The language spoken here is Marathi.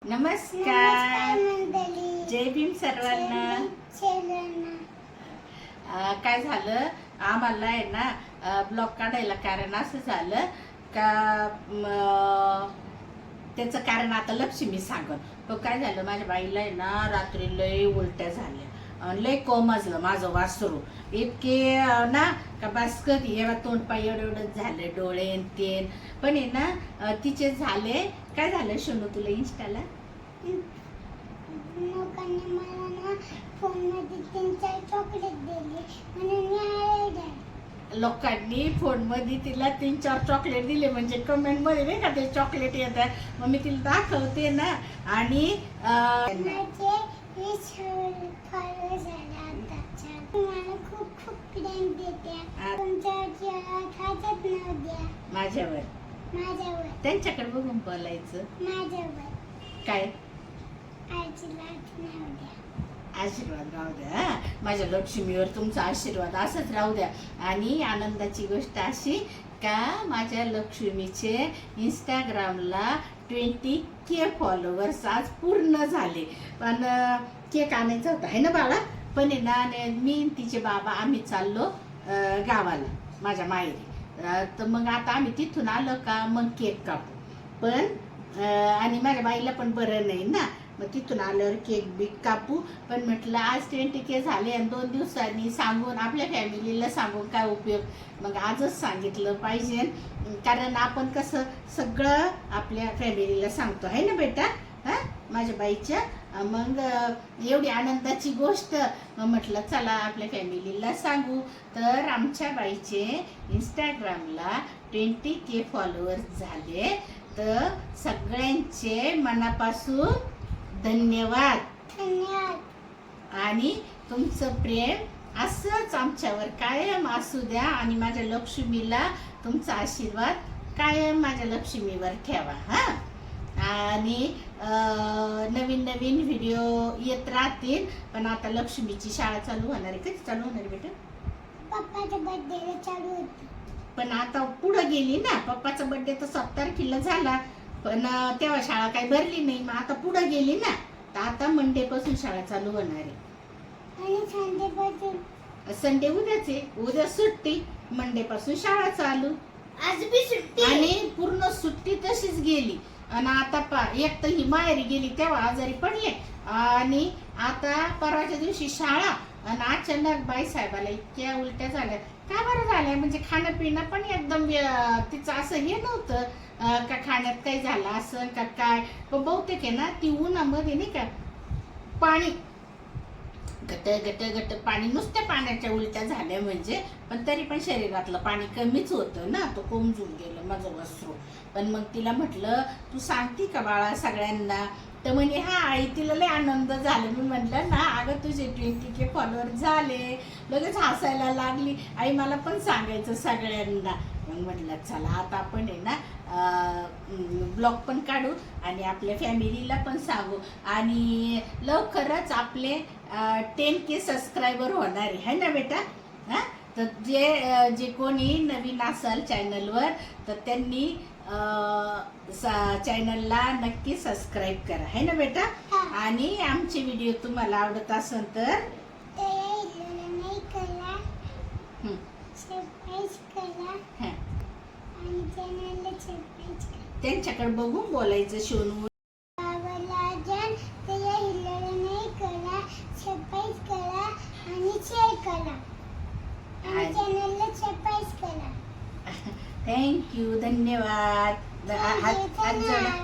नमस्कार जय भीम सर्वांना. काय झालं आम्हाला आहे ना ब्लॉग काढायला कारण असं झालं का त्याचं कारण आता लक्ष्मी सांगत. तो काय झालं माझ्या बाईला आहे ना रात्री लय उलट्या झाल्या, लय कोमजलं माझं वासरू इतके ना का बस कधी एवढा तोंड पाय एवढं झालं डोळे तेन पण आहे ना तिचे झाले. काय झालं शोनू तुला इंस्टाला लोकांनी मला ना फोन मध्ये 3-4 चॉकलेट दिली म्हणून मी आले. लोकांनी फोन मध्ये तिला 3-4 चॉकलेट दिले म्हणजे कमेंट मध्ये नाही का ते चॉकलेट येतात. मग मी तिला दाखवते ना आणि माझे 20 फॉलोअर्स झाले आताच्या. मला खूप खूप प्रेम देते तुमच्या खात्यात नाव द्या माझ्यावर त्यांच्याकडे बघून बोलायचं. माझ्यावर काय आशीर्वाद राहू द्या. माझ्या लक्ष्मीवर तुमचा आशीर्वाद असंच राहू द्या. आणि आनंदाची गोष्ट अशी का माझ्या लक्ष्मीचे इंस्टाग्रामला 20K फॉलोअर्स आज पूर्ण झाले. पण केक आणायचा होता आहे ना बाळा. पण आहे ना मी तिचे बाबा आम्ही चाललो गावाला माझ्या माहेरी. तर मग आता आम्ही तिथून आलो का मग केक कापू. पण आणि माझ्या बाईला पण बरं नाही ना मग तिथून आल्यावर केक बिक कापू. पण म्हटलं आज 20K झाले आणि 2 दिवसांनी सांगून आपल्या फॅमिलीला सांगून काय उपयोग. मग आजच सांगितलं पाहिजे कारण आपण कसं सगळं आपल्या फॅमिलीला सांगतो आहे ना बेटा. माझ्या बाईच्या मग एवढी आनंदाची गोष्ट म्हटलं चला आपल्या फॅमिलीला सांगू. तर आमच्या बाईचे इंस्टाग्रामला 20K फॉलोअर्स झाले. तर सगळ्यांचे मनापासून धन्यवाद आणि तुमचं प्रेम असंच आमच्यावर कायम असू द्या. आणि माझ्या लक्ष्मीला तुमचा आशीर्वाद कायम माझ्या लक्ष्मीवर ठेवा. आणि नवीन नवीन व्हिडिओ येत राहतील. पण आता लक्ष्मीची शाळा चालू होणार आहे. कधी चालू होणार बेटा? पप्पाच्या बर्थडेला चालू होती. पण आता पुढं गेली ना. पप्पाचा बर्थडे तर 7 तारखेला झाला पण तेव्हा शाळा काही भरली नाही. मग आता पुढं गेली ना तर आता मंडे पासून शाळा चालू होणार आहे. आणि संडे पासून संडे उद्याच आहे. उद्या सुट्टी मंडे पासून शाळा चालू. आज बी सुट्टी आणि पूर्ण सुट्टी तशीच गेली. आणि आता एक तर ही माहेरी गेली तेव्हा आजारी पडले आणि आता परवाच्या दिवशी शाळा. आणि अचानक बाई साहेबाला इतक्या उलट्या झाल्या. का बरं झाल्या म्हणजे खाणं पिणं पण एकदम तिचं असं हे नव्हतं का खाण्यात काही झालं असं का काय. पण बहुतेक आहे ना ती उन्हामध्ये नाही का पाणी गट पाणी नुसत्या पाण्याच्या उलट्या झाल्या म्हणजे. पण तरी पण शरीरातलं पाणी कमीच होतं ना. तो कोमजून गेलं माझं वस्त्र. पण मग तिला म्हटलं तू सांगती का बाळा सगळ्यांना. तर म्हणे हा आई तिला लय आनंद झाला. मी म्हटलं ना अगं तुझे 20K फॉलोअर झाले. लगेच हसायला लागली. आई मला पण सांगायचं सगळ्यांना. मग म्हटलं चला आता आपण आहे ना ब्लॉग पण काढू आणि आपल्या फॅमिलीला पण सांगू. आणि लवकरच आपले 10K सबस्क्रायबर होणार आहे ना बेटा. तर जे कोणी नवीन असाल चॅनलवर तर त्यांनी चॅनलला नक्की सबस्क्राईब करा है ना बेटा. आणि आमचे व्हिडिओ तुम्हाला आवडत असेल तर त्यांच्याकडे बघून बोलायचं. शोनू थँक्यू धन्यवाद. हात जोडा.